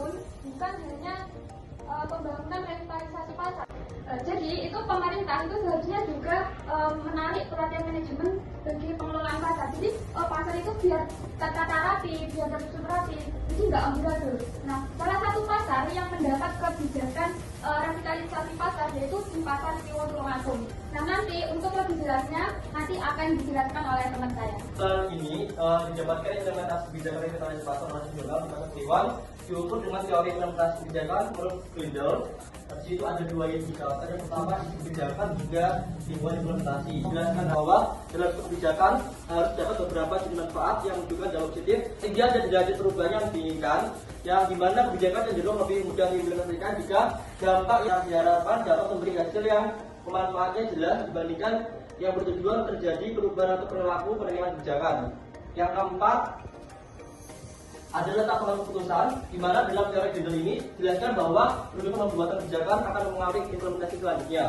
namun bukan hanya pembangunan revitalisasi pasar. Jadi itu pemerintah itu seharusnya juga menarik perhatian manajemen bagi pengelolaan pasar. Jadi pasar itu biar tertata rapi, biar tersusun rapi, jadi nggak amburadul. Nah, salah satu pasar yang mendapat kebijakan revitalisasi pasar yaitu di pasar Kiwon Tulungagung. Nah, nanti untuk lebih jelasnya nanti akan dijelaskan oleh teman saya. Pasar ini didapatkan implementasi kebijakan revitalisasi pasar nasional di pasar Kiwon diukur dengan teori implementasi kebijakan menurut Grindel. Di situ ada dua indikator. Yang pertama kebijakan juga lingkungan implementasi. Jelaskan bahwa dalam kebijakan harus dapat beberapa manfaat yang menunjukkan dampak positif sehingga ada derajat perubahan yang diinginkan, yang dimana kebijakan cenderung lebih mudah diimplementasikan jika dampak yang diharapkan dapat memberi hasil yang pemanfaatnya jelas dibandingkan yang bertujuan terjadi perubahan atau perilaku penerimaan kebijakan. Yang keempat adalah letak keputusan, di mana dalam teori Grindel ini dijelaskan bahwa pembuatan kebijakan akan mengalir implementasi selanjutnya.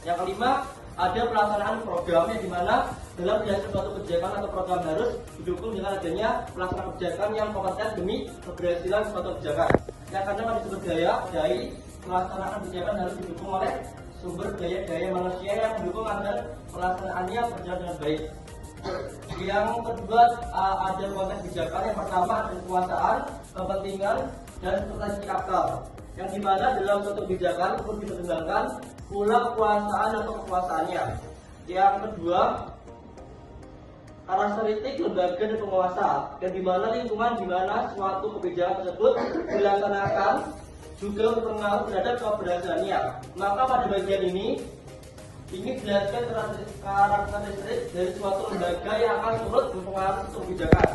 Yang kelima, ada pelaksanaan program yang dimana dalam menjalankan suatu kebijakan atau program harus didukung dengan adanya pelaksanaan kebijakan yang kompeten demi keberhasilan suatu kebijakan. Yang keenam ada sumber daya, dari pelaksanaan kebijakan harus didukung oleh sumber daya manusia yang mendukung agar pelaksanaannya berjalan dengan baik. Yang kedua ada konteks kebijakan. Yang pertama ada kekuasaan, kepentingan, dan strategi aktor. Yang dimana dalam suatu kebijakan perlu dipertimbangkan pula kekuasaan atau kekuasaannya. Yang kedua karakteristik lembaga dan penguasa. Yang dimana lingkungan dimana suatu kebijakan tersebut dilaksanakan juga berpengaruh terhadap keberhasilannya. Maka pada bagian ini dijelaskan karakteristik dari suatu lembaga yang akan turut berpengaruh untuk kebijakan.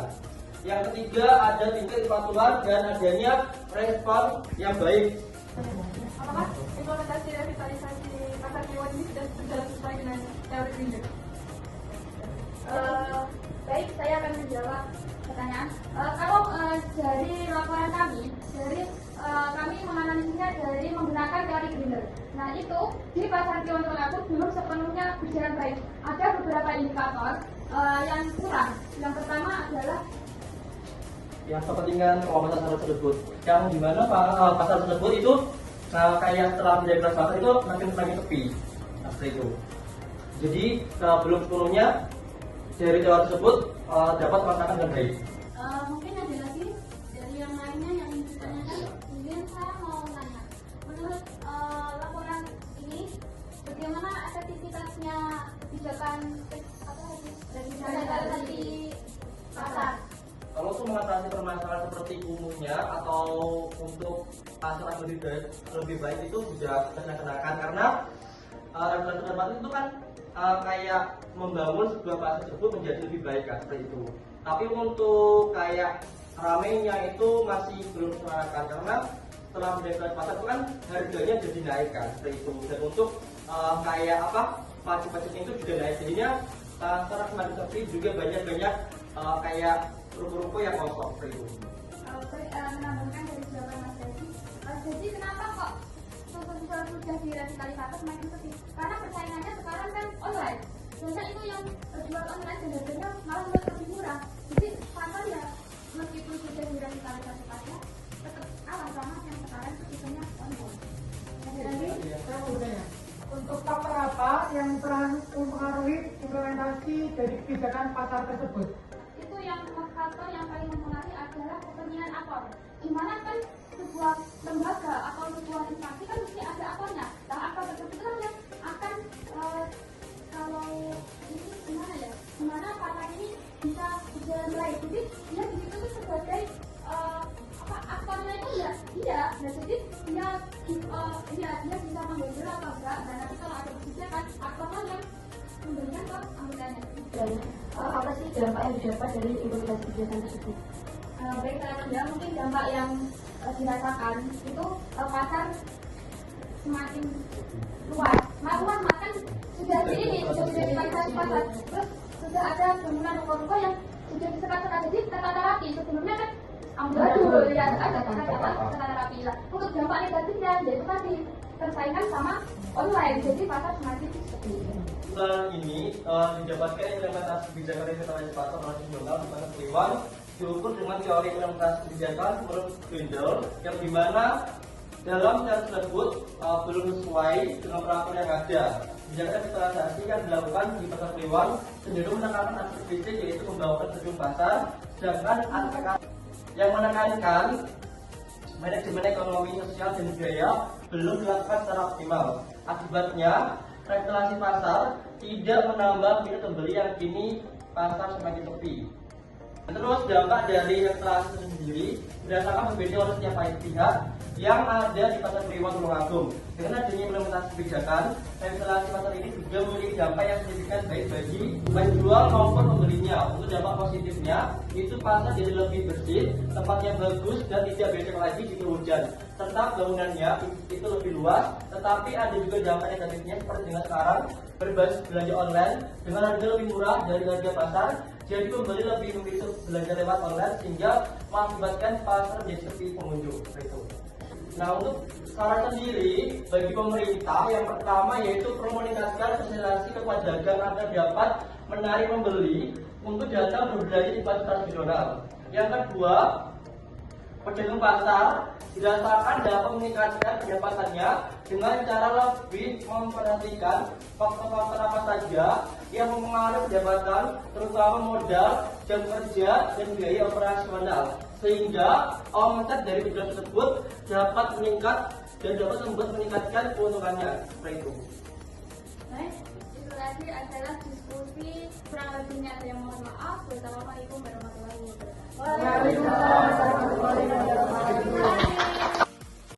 Yang ketiga ada tingkat kepatuhan dan adanya respon yang baik. Apakah implementasi revitalisasi pasar Kiwon ini sudah berjalan sesuai dengan teori Grindel? Baik, saya akan menjawab pertanyaan. Kalau dari laporan kami, kami menganalisisnya dari menggunakan teori Grindel. Nah, itu di pasar Kiwon Tulungagung belum sepenuhnya berjalan baik. Ada beberapa indikator yang kurang. Yang pertama adalah yang kepentingan penguasaan pasar tersebut, yang dimana pasar tersebut itu kayak setelah menjadi kelas pasar itu makin sepi, seperti itu. Jadi belum sepenuhnya dari teori tersebut dapat merasakan dengan baik. Mungkin ada lagi dari yang lainnya yang ditanyakan. Kemudian saya mau tanya, menurut laporan ini bagaimana efektivitasnya kebijakan revitalisasi pasar? Kalau untuk mengatasi permasalahan seperti kumuhnya atau untuk pasar lebih baik itu sudah dikenakan, karena revitalisasi itu kan kayak membangun sebuah pasar tersebut menjadi lebih baik kan, seperti itu. Tapi untuk kayak ramenya itu masih belum dikenakan, karena setelah menjadi pasar itu kan harganya jadi naik kan, seperti itu. Dan untuk kayak pajak-pajaknya itu juga naik, jadinya pasar semakin sepi, juga banyak kayak ruko-ruko yang kosong, seperti itu. Menambahkan dari jawaban Mas Dedi, jadi kenapa kok sudah direvitalisasi semakin sepi? Karena persaingannya sekarang kan online. Biasanya itu yang jual online dan harganya malah lebih murah. Jadi pasar ya meskipun sudah direvitalisasi pasar tetap kalah sama yang sekarang sistemnya online. Untuk faktor apa yang mempengaruhi implementasi dari kebijakan pasar tersebut? Itu yang faktor yang paling mempengaruhi adalah kepentingan aktor. Dimana kan sebuah lembaga atau sebuah instansi kan mesti ada aktornya. Nah, aktor tersebut kan yang akan kalau ini gimana ya? Gimana pasar ini bisa berjalan baik? Jadi dia di situ tuh sebagai aktornya itu ya dia. Nah, jadi dia bisa mengambil atau enggak. Dan nanti kalau ada kebijakan aktornya yang memberikan ke anggotanya. Apa sih dampak yang didapat dari implementasi kebijakan tersebut? Baik, saya mungkin dampak yang dirasakan itu pasar semakin luas. Luas makan sudah direvitalisasi pasar, terus sudah ada bangunan ruko-ruko yang sudah disekat-sekat, jadi tertata rapi. Sebelumnya kan amburadul ya, ada tertata rapi lah. Untuk dampak negatifnya yaitu tadi tersaingkan sama online, jadi pasar semakin sepi. Ini didapatkan implementasi kebijakan revitalisasi pasar nasional di pasar Kiwon diukur dengan teori implementasi kebijakan menurut Wendel, yang dimana dalam teori tersebut belum sesuai dengan peraturan yang ada. Kebijakan revitalisasi yang dilakukan di pasar Kliwon cenderung menekankan aspek fisik, yaitu membawakan gedung pasar, sedangkan aspek yang menekankan manajemen ekonomi, sosial, dan budaya belum dilakukan secara optimal. Akibatnya, revitalisasi pasar tidak menambah minat pembeli yang kini pasar semakin sepi. Terus dampak dari revitalisasi itu sendiri berdasarkan berbeda oleh setiap pihak yang ada di pasar Kliwon Tulungagung. Dengan adanya implementasi kebijakan, revitalisasi pasar ini juga memiliki dampak yang signifikan baik bagi penjual maupun pembelinya. Untuk dampak positifnya, itu pasar jadi lebih bersih, tempatnya bagus dan tidak becek lagi jika hujan. Serta bangunannya itu lebih luas, tetapi ada juga dampak negatifnya seperti dengan sekarang berbasis belanja online dengan harga lebih murah dari harga pasar. Jadi pembeli lebih memilih belanja lewat online sehingga mengakibatkan pasar menjadi sepi pengunjung. Nah, untuk saran sendiri bagi pemerintah, yang pertama yaitu perlu meningkatkan sosialisasi kepada dagang agar dapat menarik pembeli untuk datang berbelanja di pasar tradisional. Yang kedua, pedagang pasar dirasakan dapat meningkatkan pendapatannya dengan cara lebih memperhatikan faktor-faktor apa saja yang mempengaruhi pendapatan, terutama modal, jam kerja, dan biaya operasional, sehingga omset dari penjualan tersebut dapat meningkat dan dapat membuat meningkatkan keuntungannya. Seperti itu. Baik, itu tadi adalah diskusi kurang lebihnya. Saya mohon maaf. Wassalamualaikum warahmatullahi wabarakatuh. Waalaikumsalam.